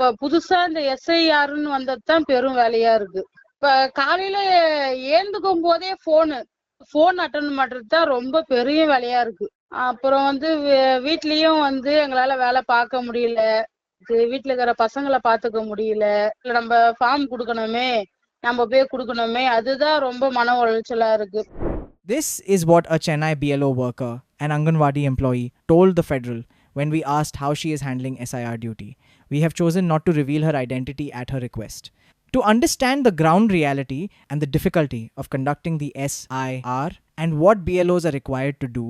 இப்ப புதுசா இந்த எஸ்ஐஆர்னு வந்ததுதான் பெரும் வேலையா இருக்கு. இப்ப காலையில ஏந்துக்கும் போதே போன் அட்டன் பண்றது தான் ரொம்ப பெரிய வேலையா இருக்கு. அப்புறம் வீட்லயும் எங்களால வேலை பார்க்க முடியல. வீட்டுல இருக்கிற பசங்களை பாத்துக்க முடியல. இல்ல நம்ம ஃபார்ம் குடுக்கணுமே, நம்ம போய் குடுக்கணுமே, அதுதான் ரொம்ப மன உளைச்சலா இருக்கு. This is what a Chennai BLO worker, an Anganwadi employee, told the Federal when we asked how she is handling SIR duty. We have chosen not to reveal her identity at her request. To understand the ground reality and the difficulty of conducting the SIR and what BLOs are required to do,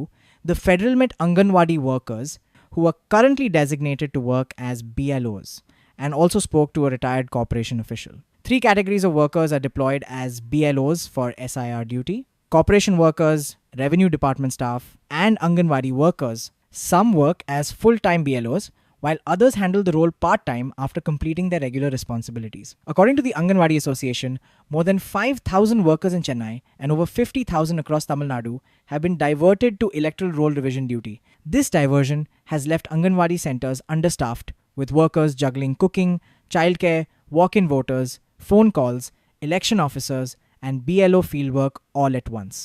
the Federal met Anganwadi workers who are currently designated to work as BLOs and also spoke to a retired corporation official. 3 categories of workers are deployed as BLOs for SIR duty: corporation workers, revenue department staff, and Anganwadi workers. Some work as full-time BLOs, while others handle the role part-time after completing their regular responsibilities. According to the Anganwadi Association, more than 5,000 workers in Chennai and over 50,000 across Tamil Nadu have been diverted to electoral roll revision duty. This diversion has left Anganwadi centers understaffed, with workers juggling cooking, childcare, walk-in voters, phone calls, election officers, and BLO fieldwork all at once.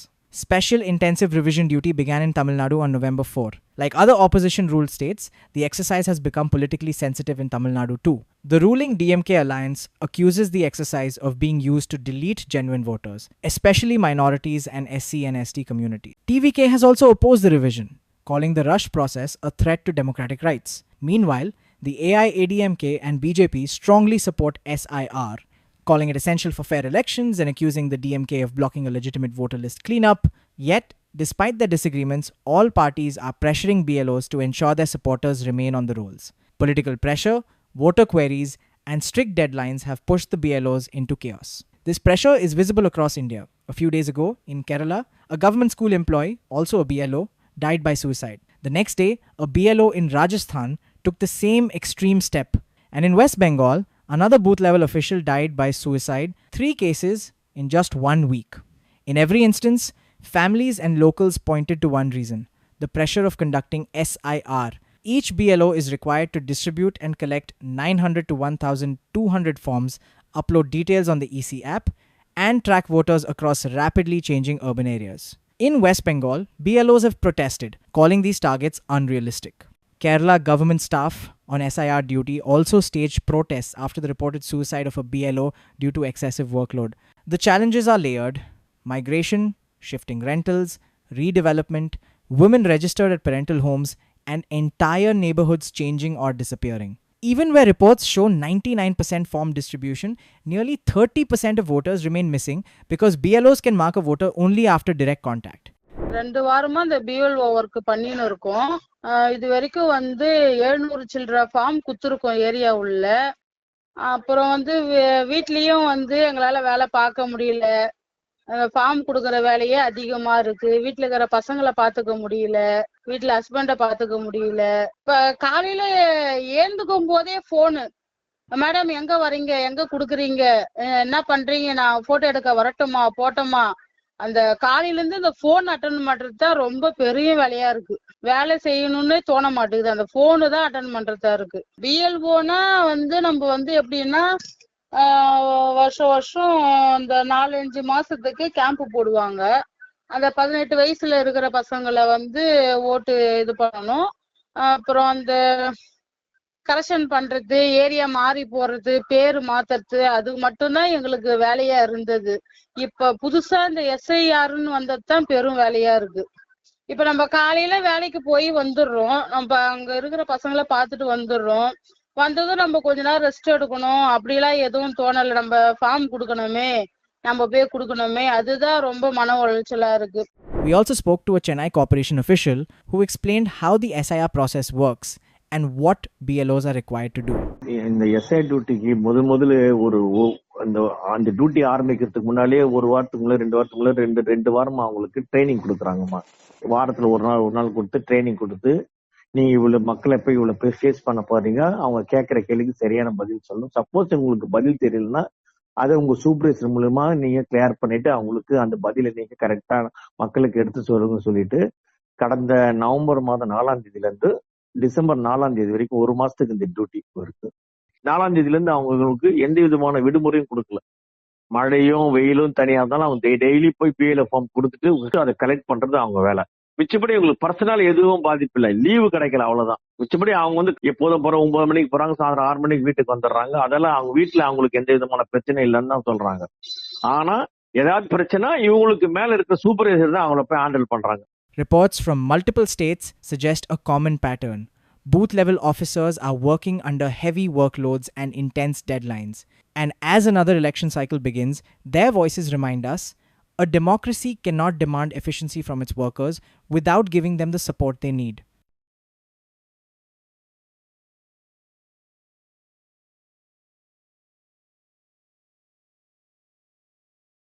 Special intensive revision duty began in Tamil Nadu on November 4. Like other opposition-ruled states, the exercise has become politically sensitive in Tamil Nadu too. The ruling DMK alliance accuses the exercise of being used to delete genuine voters, especially minorities and SC and ST community. TVK has also opposed the revision, calling the rush process a threat to democratic rights. Meanwhile, the AIADMK and BJP strongly support SIR, calling it essential for fair elections and accusing the DMK of blocking a legitimate voter list cleanup. Yet, despite their disagreements, all parties are pressuring BLOs to ensure their supporters remain on the rolls. Political pressure, voter queries, and strict deadlines have pushed the BLOs into chaos. This pressure is visible across India. A few days ago, in Kerala, a government school employee, also a BLO, died by suicide. The next day, a BLO in Rajasthan took the same extreme step. And in West Bengal, another booth-level official died by suicide, 3 cases in just 1 week. In every instance, families and locals pointed to one reason: the pressure of conducting SIR. Each BLO is required to distribute and collect 900 to 1,200 forms, upload details on the EC app, and track voters across rapidly changing urban areas. In West Bengal, BLOs have protested, calling these targets unrealistic. Kerala government staff on SIR duty also staged protests after the reported suicide of a BLO due to excessive workload. The challenges are layered: migration, shifting rentals, redevelopment, women registered at parental homes, and entire neighborhoods changing or disappearing. Even where reports show 99% form distribution, nearly 30% of voters remain missing because BLOs can mark a voter only after direct contact. 2 வாரமா இந்த BLO work பண்ணின்னு இருக்கோம். இது வரைக்கும் 700 சில்ட்ர form குத்துருக்கோம் area உள்ள. அப்புறம் வீட்லயும் எங்களால வேலை பார்க்க முடியல. ஃபார்ம் கொடுக்கற வேலையே அதிகமா இருக்கு. வீட்டுல இருக்கிற பசங்களை பாத்துக்க முடியல, வீட்டுல ஹஸ்பண்ட பாத்துக்க முடியல. இப்ப காலையில ஏந்துக்கும் போதே மேடம் எங்க வரீங்க, எங்க குடுக்குறீங்க, என்ன பண்றீங்க, நான் போட்டோ எடுக்க வரட்டுமா, போட்டோமா, அந்த காலையில இருந்து இந்த போன் அட்டன் பண்றது தான் ரொம்ப பெரிய வேலையா இருக்கு. வேலை செய்யணும்னு தோண மாட்டேங்குது, அந்த போனு தான் அட்டன் பண்றதா இருக்கு. பிஎல்ஓனா நம்ம எப்படின்னா வருஷம் வருஷம் இந்த 4-5 மாசத்துக்கு கேம்ப் போடுவாங்க. அந்த 18 வயசுல இருக்கிற பசங்களை ஓட்டு இது பண்ணணும். அப்புறம் அந்த கரெக்ஷன் பண்றது, ஏரியா மாறி போறது, பேரு மாத்துறது, அது மட்டும்தான் எங்களுக்கு வேலையா இருந்தது. இப்ப புதுசா இந்த எஸ்ஐஆர்னு வந்ததுதான் பெரும் வேலையா இருக்கு. இப்ப நம்ம காலையில வேலைக்கு போய் வந்துடுறோம், நம்ம அங்க இருக்கிற பசங்களை பார்த்துட்டு வந்துடுறோம். வந்ததும் நம்ம கொஞ்ச நேரம் ரெஸ்ட் எடுக்கணும், அப்படிலாம் எதுவும் தோணல. நம்ம ஃபார்ம் கொடுக்கணுமே, நம்ம போய் கொடுக்கணுமே, அதுதான் ரொம்ப மன உளைச்சலா இருக்கு. We also spoke to a Chennai corporation official who explained how the SIR process works and what BLOs are required to do. இந்த எஸ்ஐ டியூட்டிக்கு முதல்ல அந்த டியூட்டி ஆரம்பிக்கிறதுக்கு முன்னாலே 1 வாரத்துக்குள்ள 2 வாரத்துக்குள்ள ரெண்டு வாரமா அவங்களுக்கு ட்ரைனிங் கொடுக்குறாங்கம்மா. வாரத்துல ஒரு நாள் கொடுத்து ட்ரைனிங் கொடுத்து, நீங்க இவ்வளவு மக்களை போய் இவ்வளவு பேர் ஃபேஸ் பண்ண போறீங்க, அவங்க கேட்கிற கேள்விக்கு சரியான பதில் சொல்லணும். சப்போஸ் உங்களுக்கு பதில் தெரியலன்னா அதை உங்க சூப்பர்வைசர் மூலமா நீங்க கிளியர் பண்ணிட்டு அவங்களுக்கு அந்த பதிலை நீங்க கரெக்டா மக்களுக்கு எடுத்து சொல்லிட்டு, கடந்த நவம்பர் மாதம் 4ஆம் தேதியில இருந்து டிசம்பர் 4ஆம் தேதி வரைக்கும் 1 மாசத்துக்கு இந்த டியூட்டி இருக்கு. 4ஆம் தேதியில இருந்து அவங்களுக்கு எந்த விதமான விடுமுறையும் கொடுக்கல. மழையும் வெயிலும் தனியா இருந்தாலும் அவங்க டெய்லி போய் பிஎல்ஓ ஃபார்ம் கொடுத்துட்டு அதை கலெக்ட் பண்றது அவங்க வேலை. மிச்சபடி உங்களுக்கு பர்சனல் எதுவும் பாதிப்பு இல்லை, லீவு கிடைக்கல அவ்வளவுதான். மிச்சபடி அவங்க வந்து எப்போதும் போற 9 மணிக்கு போறாங்க, சாயந்தரம் 6 மணிக்கு வீட்டுக்கு வந்துடுறாங்க. அதெல்லாம் அவங்க வீட்டுல அவங்களுக்கு எந்த விதமான பிரச்சனை இல்லைன்னு தான் சொல்றாங்க. ஆனா ஏதாவது பிரச்சனை இவங்களுக்கு மேல இருக்க சூப்பர்வைசர் தான் அவங்கள போய் ஹேண்டில் பண்றாங்க. Reports from multiple states suggest a common pattern. Booth level officers are working under heavy workloads and intense deadlines. And as another election cycle begins, their voices remind us a democracy cannot demand efficiency from its workers without giving them the support they need.